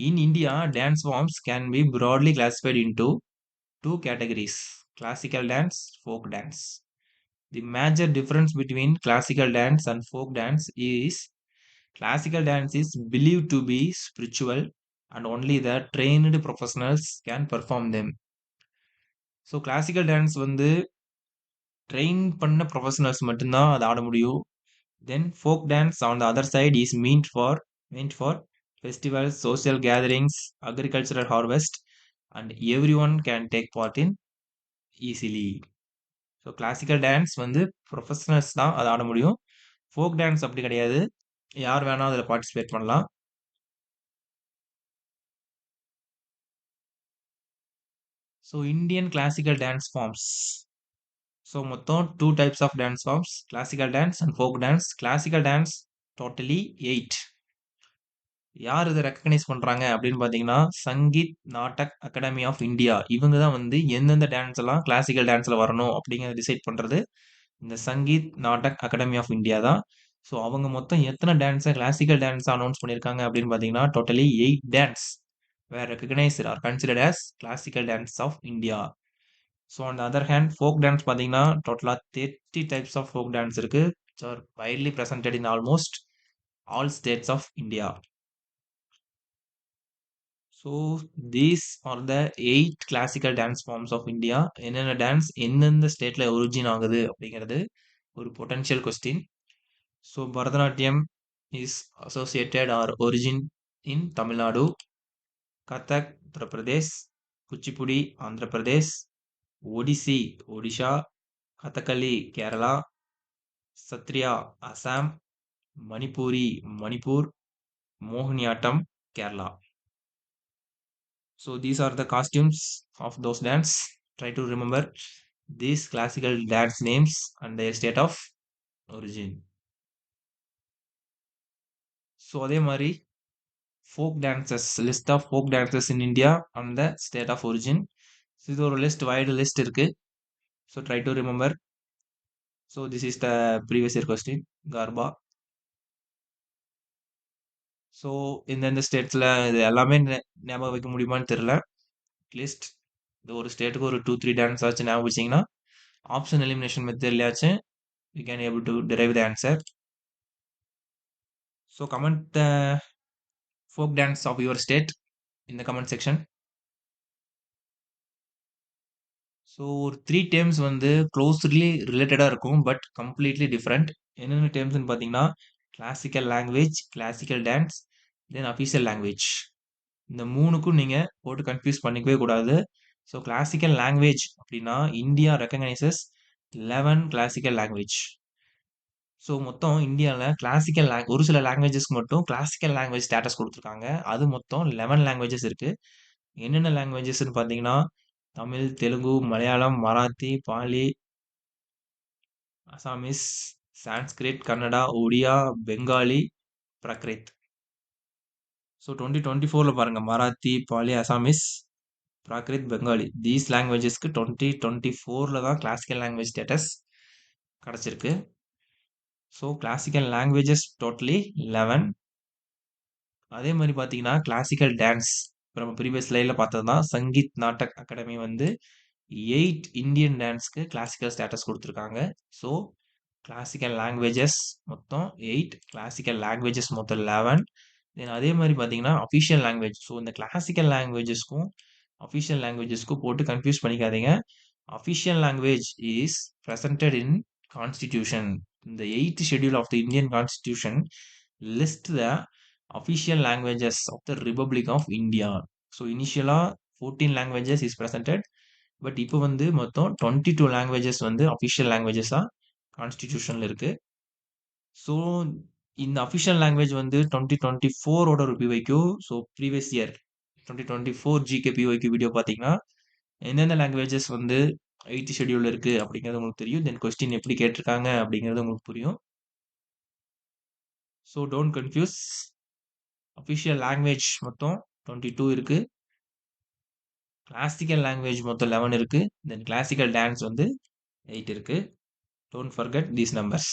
In India, dance forms can be broadly classified into two categories: classical dance, folk dance. The major difference between classical dance and folk dance is classical dance is believed to be spiritual and only the trained professionals can perform them. So classical dance வந்து train பண்ண professionals மட்டும்தான் அதை ஆட முடியும். Then folk dance on the other side is meant for festivals, social gatherings, agricultural harvest, and everyone can take part in easily. So classical dance வந்து professionals தான் அதை ஆட முடியும். ஃபோக் டான்ஸ் அப்படி கிடையாது, யார் வேணா அதில் பார்ட்டிசிபேட் பண்ணலாம். So Indian classical dance forms. So மொத்தம் two types of dance forms: classical dance and folk dance. Classical dance totally 8. யார் இதை ரெக்கக்னைஸ் பண்றாங்க அப்படின்னு பார்த்தீங்கன்னா, Sangeet Natak Academy of India. இவங்க தான் வந்து எந்தெந்த டான்ஸ் எல்லாம் கிளாசிக்கல் டான்ஸ்ல வரணும் அப்படிங்கிறத டிசைட் பண்றது இந்த Sangeet Natak Academy of India தான். ஸோ அவங்க மொத்தம் எத்தனை டான்ஸை கிளாசிக்கல் டான்ஸ் அனௌன்ஸ் பண்ணியிருக்காங்க அப்படின்னு பார்த்தீங்கன்னா, totally 8 dance were recognised or considered as classical dance of India. So on the other hand folk dance பார்த்தீங்கன்னா, டோட்டலாக 30 டைப்ஸ் ஆஃப் ஃபோக் டான்ஸ் இருக்கு, which are widely presented in almost all states of India. So these are the 8 classical dance forms of India. என்னென்ன dance எந்தெந்த ஸ்டேட்ல origin ஆகுது அப்படிங்கிறது ஒரு potential question. So Bharatanatyam is associated or origin in Tamil Nadu, Kathak Uttar Pradesh, Kuchipudi Andhra Pradesh, Odissi Odisha, Kathakali Kerala, Sattriya Assam, Manipuri Manipur, Mohiniyattam Kerala. So these are the costumes of those dance. Try to remember these classical dance names and their state of origin. So அதே மாதிரி folk dances, list of folk dances in India and the state of origin. So இது ஒரு list, wide list இருக்கு. So try to remember. So this is the previous year question, Garba. So இந்தந்த ஸ்டேட்ஸில் இது எல்லாமே ஞாபகம் வைக்க முடியுமான்னு தெரில. அட்லீஸ்ட் இந்த ஒரு ஸ்டேட்டுக்கு ஒரு 2-3 டான்ஸ் ஆச்சு ஞாபகம் வச்சிங்கன்னா ஆப்ஷன் எலிமினேஷன் மெத்தட்லையாச்சும் we can able to derive the answer. So comment the folk dance of your state in the comment section. So ஒரு 3 டேர்ம்ஸ் வந்து க்ளோஸ்லி ரிலேட்டடாக இருக்கும், பட் கம்ப்ளீட்லி டிஃப்ரெண்ட். என்னென்ன டேர்ம்ஸ்னு பார்த்தீங்கன்னா, கிளாசிக்கல் லாங்குவேஜ், கிளாசிக்கல் டான்ஸ், தென் official language. இந்த மூணுக்கும் நீங்கள் போட்டு கன்ஃபியூஸ் பண்ணிக்கவே கூடாது. ஸோ கிளாசிக்கல் லாங்குவேஜ் அப்படின்னா India recognises 11 classical language. So மொத்தம் இந்தியாவில் கிளாசிக்கல் ஒரு சில லாங்குவேஜஸ்க்கு மட்டும் கிளாசிக்கல் லாங்குவேஜ் ஸ்டேட்டஸ் கொடுத்துருக்காங்க. அது மொத்தம் 11 லாங்குவேஜஸ் இருக்கு. என்னென்ன லாங்குவேஜஸ்ன்னு பார்த்தீங்கன்னா, Tamil, Telugu, Malayalam, Marathi, Pali, Assamese, Sanskrit, Kannada, Odia, Bengali, Prakrit. So 2024ல பாருங்க, Marathi, Pali, Assamese, Prakrit, Bengali, these லாங்குவேஜஸ்க்கு 2024ல தான் கிளாசிக்கல் லாங்குவேஜ் ஸ்டேட்டஸ் கிடச்சிருக்கு. So classical languages totally 11. அதே மாதிரி பார்த்தீங்கன்னா, கிளாசிக்கல் டான்ஸ் இப்போ நம்ம ப்ரீவியஸ் ஸ்லைடில் பார்த்தது தான். சங்கீத் நாடக் அகாடமி வந்து 8 இந்தியன் டான்ஸ்க்கு கிளாசிக்கல் ஸ்டேட்டஸ் கொடுத்துருக்காங்க. ஸோ கிளாசிக்கல் லாங்குவேஜஸ் மொத்தம் 8, கிளாசிக்கல் லாங்குவேஜஸ் மொத்தம் 11. தென் அதே மாதிரி பார்த்தீங்கன்னா, அஃபிஷியல் லாங்குவேஜ். ஸோ இந்த கிளாசிக்கல் லாங்குவேஜஸ்க்கும் அஃபிஷியல் லாங்குவேஜஸ்க்கும் போட்டு கன்ஃபியூஸ் பண்ணிக்காதீங்க. Official language is presented in Constitution. The 8th schedule of the Indian Constitution list the official languages of the Republic of India. So initially 14 languages is presented, but இப்போ வந்து மொத்தம் 22 languages வந்து official லாங்குவேஜஸா கான்ஸ்டிடியூஷன்ல இருக்கு. So இந்த official language வந்து 2024ஓட ஒரு PYQ. So previous year 2024 GK PYQ video பார்த்தீங்கன்னா, எந்தெந்த லாங்குவேஜஸ் வந்து 8th ஷெட்யூல்ல இருக்கு அப்படிங்கிறது உங்களுக்கு தெரியும். தென் கொஸ்டின் எப்படி கேட்டிருக்காங்க அப்படிங்கிறது உங்களுக்கு புரியும். So don't confuse. Official language மொத்தம் 22 இருக்கு, கிளாசிக்கல் லாங்குவேஜ் மொத்தம் 11 இருக்கு, தென் கிளாசிக்கல் டான்ஸ் வந்து 8 இருக்கு. Don't forget these numbers.